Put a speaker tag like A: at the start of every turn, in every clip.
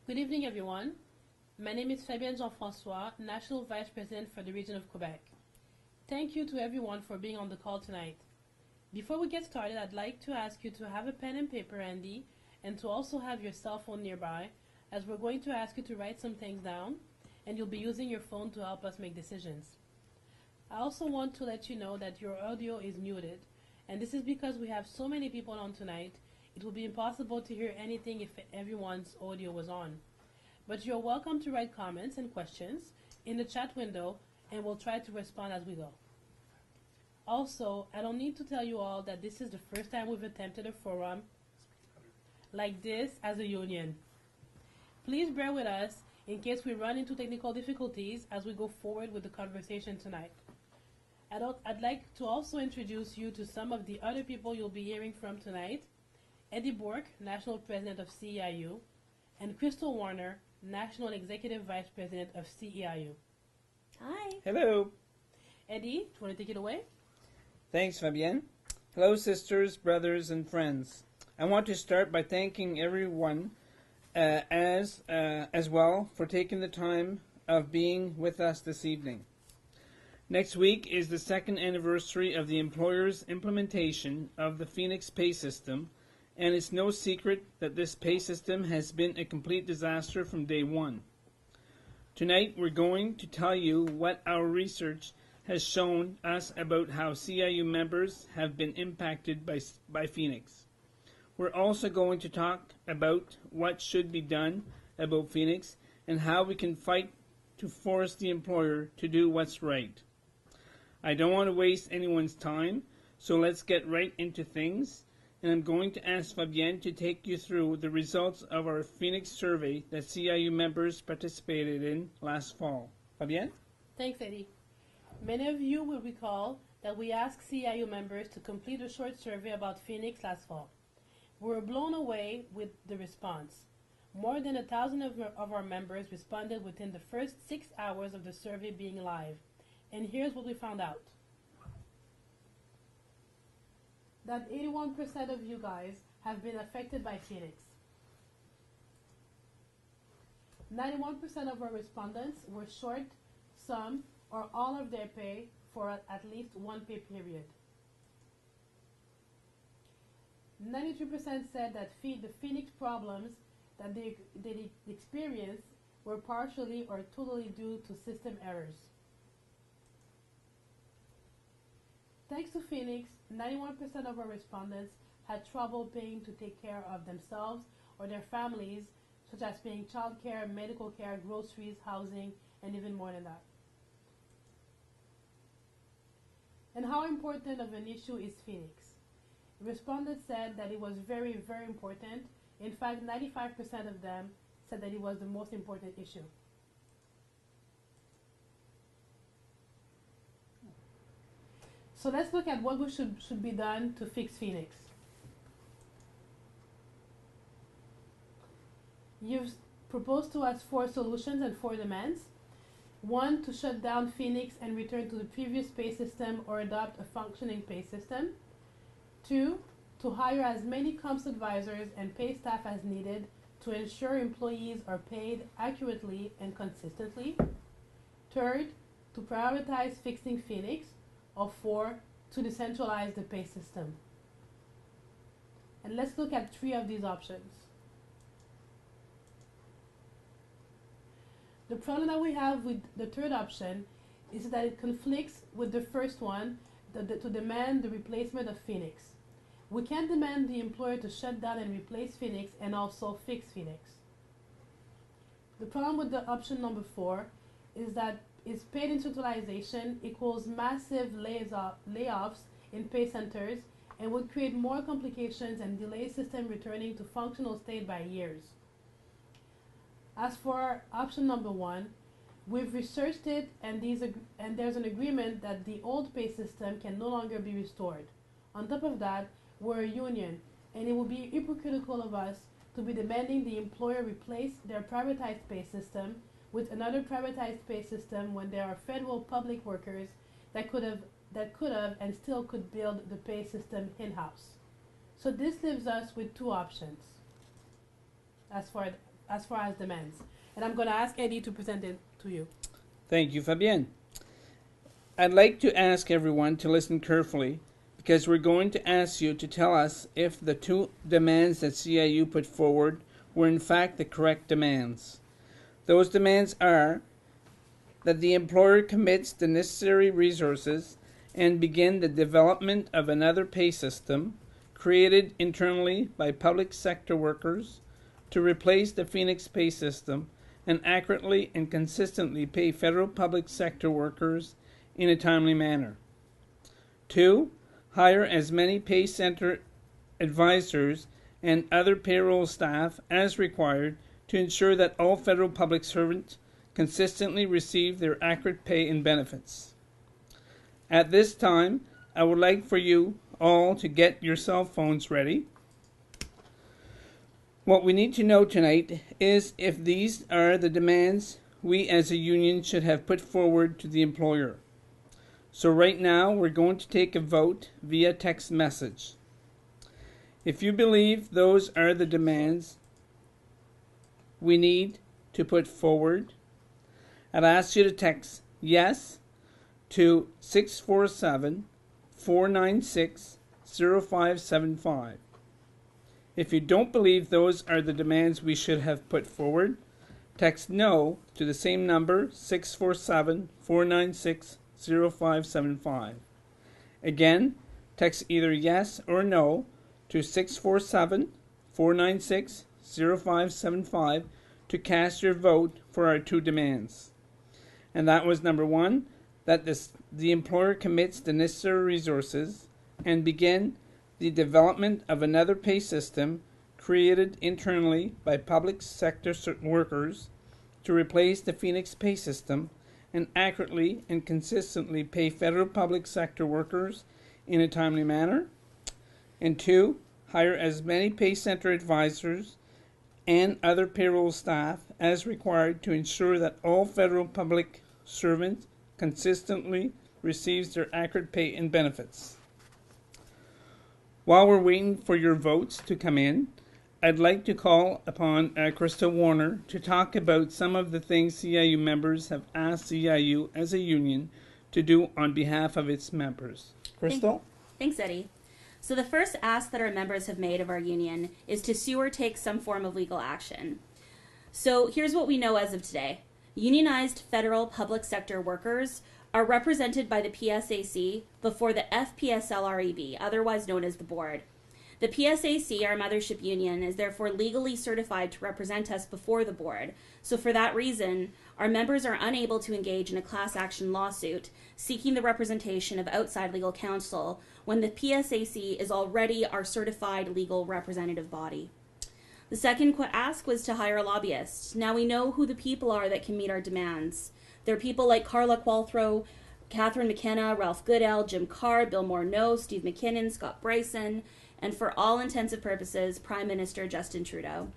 A: Good evening, everyone. My name is Fabienne Jean-François, National Vice President for the region of Quebec. Thank you to everyone for being on the call tonight. Before we get started, I'd like to ask you to have a pen and paper handy and to also have your cell phone nearby, as we're going to ask you to write some things down, and you'll be using your phone to help us make decisions. I also want to let you know that your audio is muted, and this is because we have so many people on tonight, it will be impossible to hear anything if everyone's audio was on. But you're welcome to write comments and questions in the chat window, and we'll try to respond as we go. Also, I don't need to tell you all that this is the first time we've attempted a forum like this as a union. Please bear with us in case we run into technical difficulties as we go forward with the conversation tonight. I'd like to also introduce you to some of the other people you'll be hearing from tonight. Eddie Bork, National President of Ceiu, and Crystal Warner, National Executive Vice President of Ceiu. Hi.
B: Hello.
A: Eddie, do you want to take it away?
B: Thanks, Fabienne. Hello, sisters, brothers, and friends. I want to start by thanking everyone as well for taking the time of being with us this evening. Next week is the second anniversary of the employer's implementation of the Phoenix pay system, and it's no secret that this pay system has been a complete disaster from day one. Tonight we're going to tell you what our research has shown us about how Ceiu members have been impacted by Phoenix. We're also going to talk about what should be done about Phoenix and how we can fight to force the employer to do what's right. I don't want to waste anyone's time, so let's get right into things. And I'm going to ask Fabienne to take you through the results of our Phoenix survey that Ceiu members participated in last fall. Fabienne?
A: Thanks, Eddie. Many of you will recall that we asked Ceiu members to complete a short survey about Phoenix last fall. We were blown away with the response. More than 1,000 of our members responded within the first 6 hours of the survey being live. And here's what we found out. That 81% of you guys have been affected by Phoenix. 91% of our respondents were short some or all of their pay for at least one pay period. 92% said that the Phoenix problems that they experienced were partially or totally due to system errors. Thanks to Phoenix, 91% of our respondents had trouble paying to take care of themselves or their families, such as paying child care, medical care, groceries, housing, and even more than that. And how important of an issue is Phoenix? Respondents said that it was very, very important. In fact, 95% of them said that it was the most important issue. So let's look at what should be done to fix Phoenix. You've proposed to us 4 solutions and 4 demands. 1, to shut down Phoenix and return to the previous pay system or adopt a functioning pay system. 2, to hire as many comps advisors and pay staff as needed to ensure employees are paid accurately and consistently. 3rd, to prioritize fixing Phoenix. Or 4, to decentralize the pay system. And let's look at 3 of these options. The problem that we have with the 3rd option is that it conflicts with the first one, to demand the replacement of Phoenix. We can't demand the employer to shut down and replace Phoenix and also fix Phoenix. The problem with the option number 4 is that paid decentralization equals massive layoffs in pay centers and would create more complications and delay system returning to functional state by years. As for option number 1, we've researched it and there's an agreement that the old pay system can no longer be restored. On top of that, we're a union, and it would be hypocritical of us to be demanding the employer replace their privatized pay system with another privatized pay system when there are federal public workers that could have and still could build the pay system in-house. So this leaves us with 2 options as far as far as demands. And I'm going to ask Eddie to present it to you.
B: Thank you, Fabienne. I'd like to ask everyone to listen carefully because we're going to ask you to tell us if the two demands that Ceiu put forward were in fact the correct demands. Those demands are that the employer commits the necessary resources and begin the development of another pay system created internally by public sector workers to replace the Phoenix pay system and accurately and consistently pay federal public sector workers in a timely manner. 2. Hire as many pay center advisors and other payroll staff as required to ensure that all federal public servants consistently receive their accurate pay and benefits. At this time, I would like for you all to get your cell phones ready. What we need to know tonight is if these are the demands we as a union should have put forward to the employer. So right now, we're going to take a vote via text message. If you believe those are the demands we need to put forward, I'd ask you to text yes to 647-496-0575. If you don't believe those are the demands we should have put forward, text no to the same number, 647-496-0575. Again, text either yes or no to 647-496-0575 to cast your vote for our two demands. And that was number 1, that the employer commits the necessary resources and begin the development of another pay system created internally by public sector workers to replace the Phoenix pay system and accurately and consistently pay federal public sector workers in a timely manner. And 2, hire as many pay center advisors and other payroll staff as required to ensure that all federal public servants consistently receives their accurate pay and benefits. While we're waiting for your votes to come in, I'd like to call upon Krista Warner to talk about some of the things Ceiu members have asked Ceiu as a union to do on behalf of its members. Crystal?
C: Thanks, Eddie. So the first ask that our members have made of our union is to sue or take some form of legal action. So here's what we know as of today. Unionized federal public sector workers are represented by the PSAC before the FPSLREB, otherwise known as the board. The PSAC, our mothership union, is therefore legally certified to represent us before the board. So for that reason, our members are unable to engage in a class action lawsuit seeking the representation of outside legal counsel when the PSAC is already our certified legal representative body. The second ask was to hire a lobbyist. Now we know who the people are that can meet our demands. They're people like Carla Qualthrow, Catherine McKenna, Ralph Goodell, Jim Carr, Bill Morneau, Steve McKinnon, Scott Bryson, and for all intensive purposes, Prime Minister Justin Trudeau.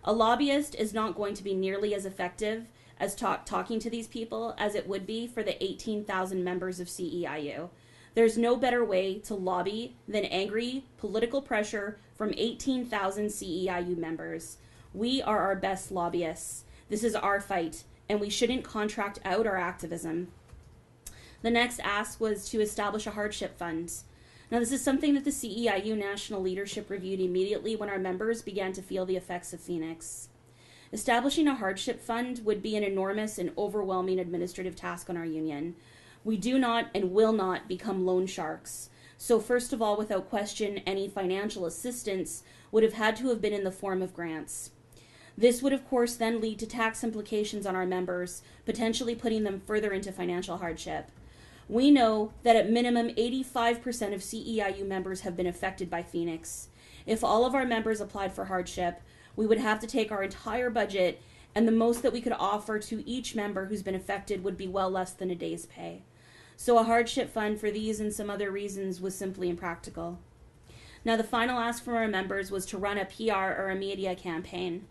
C: A lobbyist is not going to be nearly as effective as talking to these people as it would be for the 18,000 members of CEIU. There's no better way to lobby than angry political pressure from 18,000 CEIU members. We are our best lobbyists. This is our fight, and we shouldn't contract out our activism. The next ask was to establish a hardship fund. Now, this is something that the CEIU national leadership reviewed immediately when our members began to feel the effects of Phoenix. Establishing a hardship fund would be an enormous and overwhelming administrative task on our union. We do not and will not become loan sharks. So first of all, without question, any financial assistance would have had to have been in the form of grants. This would, of course, then lead to tax implications on our members, potentially putting them further into financial hardship. We know that at minimum 85% of CEIU members have been affected by Phoenix. If all of our members applied for hardship, we would have to take our entire budget, and the most that we could offer to each member who's been affected would be well less than a day's pay. So a hardship fund for these and some other reasons was simply impractical. Now, the final ask from our members was to run a PR or a media campaign.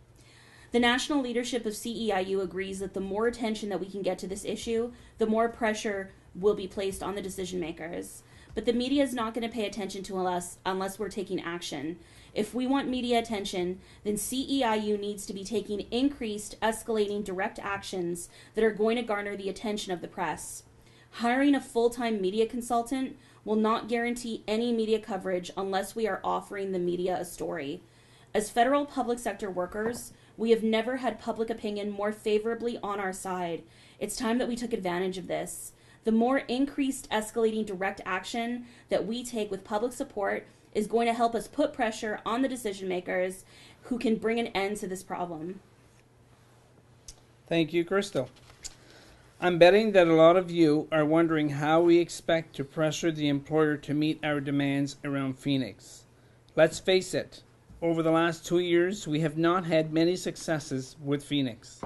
C: The national leadership of CEIU agrees that the more attention that we can get to this issue, the more pressure will be placed on the decision makers. but the media is not going to pay attention to us unless we're taking action. If we want media attention, then CEIU needs to be taking increased, escalating direct actions that are going to garner the attention of the press. Hiring a full-time media consultant will not guarantee any media coverage unless we are offering the media a story. As federal public sector workers, we have never had public opinion more favorably on our side. It's time that we took advantage of this. The more increased, escalating direct action that we take with public support is going to help us put pressure on the decision makers who can bring an end to this problem.
B: Thank you, Crystal. I'm betting that a lot of you are wondering how we expect to pressure the employer to meet our demands around Phoenix. Let's face it, over the last 2 years, we have not had many successes with Phoenix.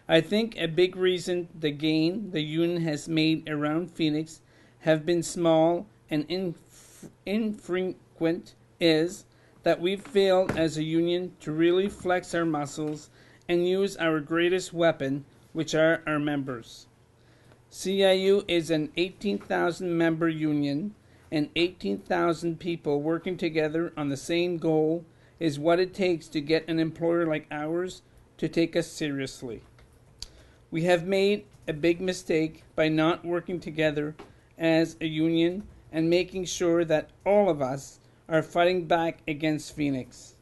B: I think a big reason the gain the union has made around Phoenix have been small and infrequent is that we've failed as a union to really flex our muscles and use our greatest weapon, which are our members. Ceiu is an 18,000 member union, and 18,000 people working together on the same goal is what it takes to get an employer like ours to take us seriously. We have made a big mistake by not working together as a union and making sure that all of us are fighting back against Phoenix.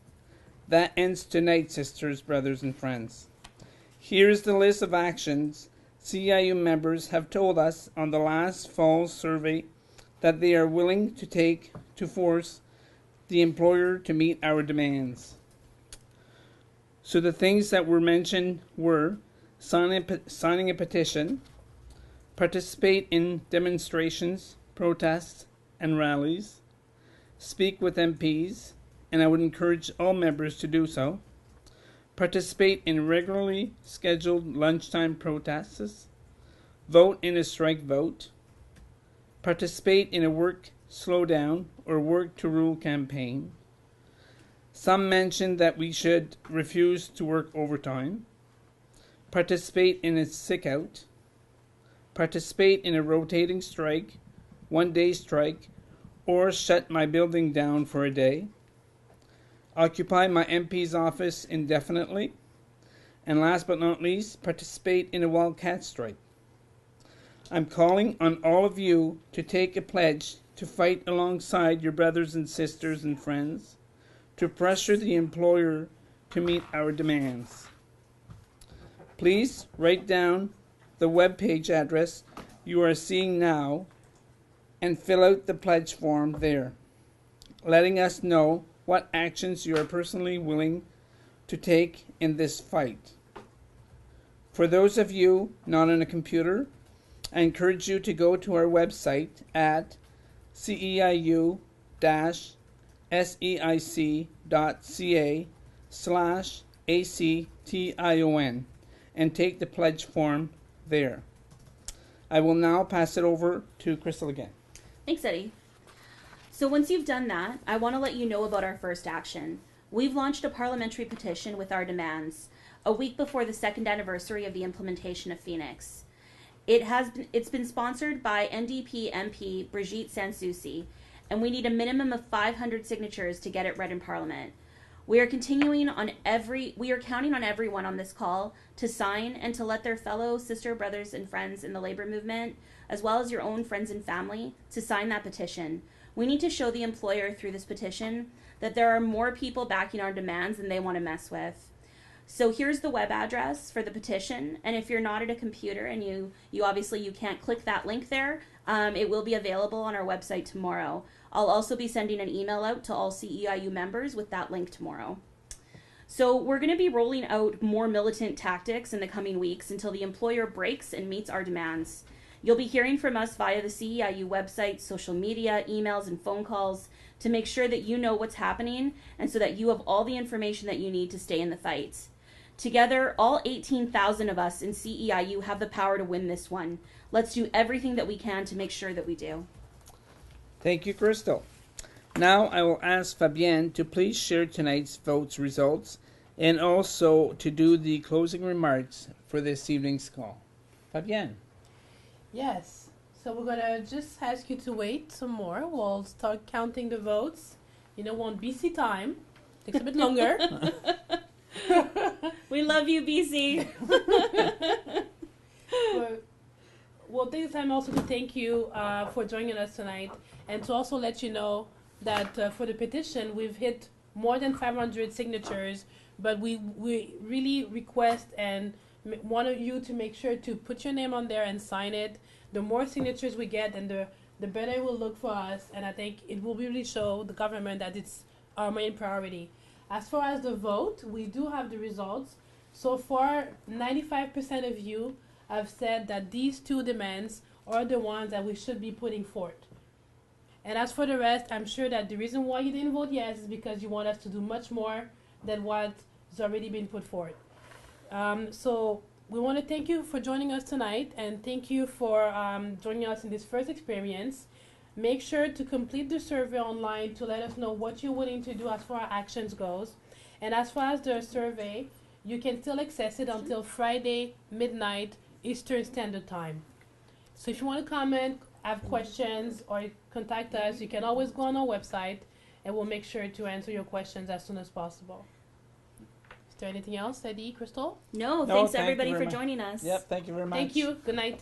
B: That ends tonight, sisters, brothers, and friends. Here's the list of actions CEIU members have told us on the last fall's survey that they are willing to take to force the employer to meet our demands. So the things that were mentioned were signing a petition, participate in demonstrations, protests, and rallies, speak with MPs, and I would encourage all members to do so, participate in regularly scheduled lunchtime protests, vote in a strike vote, participate in a work slowdown or work to rule campaign. Some mentioned that we should refuse to work overtime, participate in a sick out, participate in a rotating strike, 1-day strike, or shut my building down for a day, occupy my MP's office indefinitely, and last but not least, participate in a wildcat strike. I'm calling on all of you to take a pledge to fight alongside your brothers and sisters and friends, to pressure the employer to meet our demands. Please write down the webpage address you are seeing now and fill out the pledge form there, letting us know what actions you are personally willing to take in this fight. For those of you not on a computer, I encourage you to go to our website at ceiu-seic.ca/ACTION and take the pledge form there. I will now pass it over to Crystal again.
C: Thanks, Eddie. So once you've done that, I want to let you know about our first action. We've launched a parliamentary petition with our demands a week before the second anniversary of the implementation of Phoenix. It's been sponsored by NDP MP Brigitte Sanssouci, and we need a minimum of 500 signatures to get it read in Parliament. We are counting on everyone on this call to sign and to let their fellow sister, brothers, and friends in the labor movement, as well as your own friends and family, to sign that petition. We need to show the employer through this petition that there are more people backing our demands than they want to mess with. So here's the web address for the petition, and if you're not at a computer and you obviously can't click that link there, it will be available on our website tomorrow. I'll also be sending an email out to all CEIU members with that link tomorrow. So we're going to be rolling out more militant tactics in the coming weeks until the employer breaks and meets our demands. You'll be hearing from us via the CEIU website, social media, emails, and phone calls to make sure that you know what's happening and so that you have all the information that you need to stay in the fight. Together, all 18,000 of us in CEIU have the power to win this one. Let's do everything that we can to make sure that we do.
B: Thank you, Crystal. Now I will ask Fabienne to please share tonight's votes results and also to do the closing remarks for this evening's call. Fabienne.
A: Yes. So we're gonna just ask you to wait some more. We'll start counting the votes. On BC time. Takes a bit longer.
C: We love you, BC.
A: We'll take the time also to thank you for joining us tonight, and to also let you know that for the petition we've hit more than 500 signatures, but we really request and want you to make sure to put your name on there and sign it. The more signatures we get, and the better it will look for us, and I think it will really show the government that it's our main priority. As far as the vote, we do have the results. So far, 95% of you have said that these two demands are the ones that we should be putting forth. And as for the rest, I'm sure that the reason why you didn't vote yes is because you want us to do much more than what has already been put forth. So we want to thank you for joining us tonight, and thank you for joining us in this first experience. Make sure to complete the survey online to let us know what you're willing to do as far as actions goes. And as far as the survey, you can still access it until Friday midnight Eastern Standard Time. So if you want to comment, have questions, or contact us, you can always go on our website, and we'll make sure to answer your questions as soon as possible. Is there anything else, Eddie, Crystal?
C: No,
B: No,
C: thanks
B: thank you
C: everybody
B: very
C: for
B: much.
C: joining us.
B: Yep, thank you very much.
A: Thank you. Good night.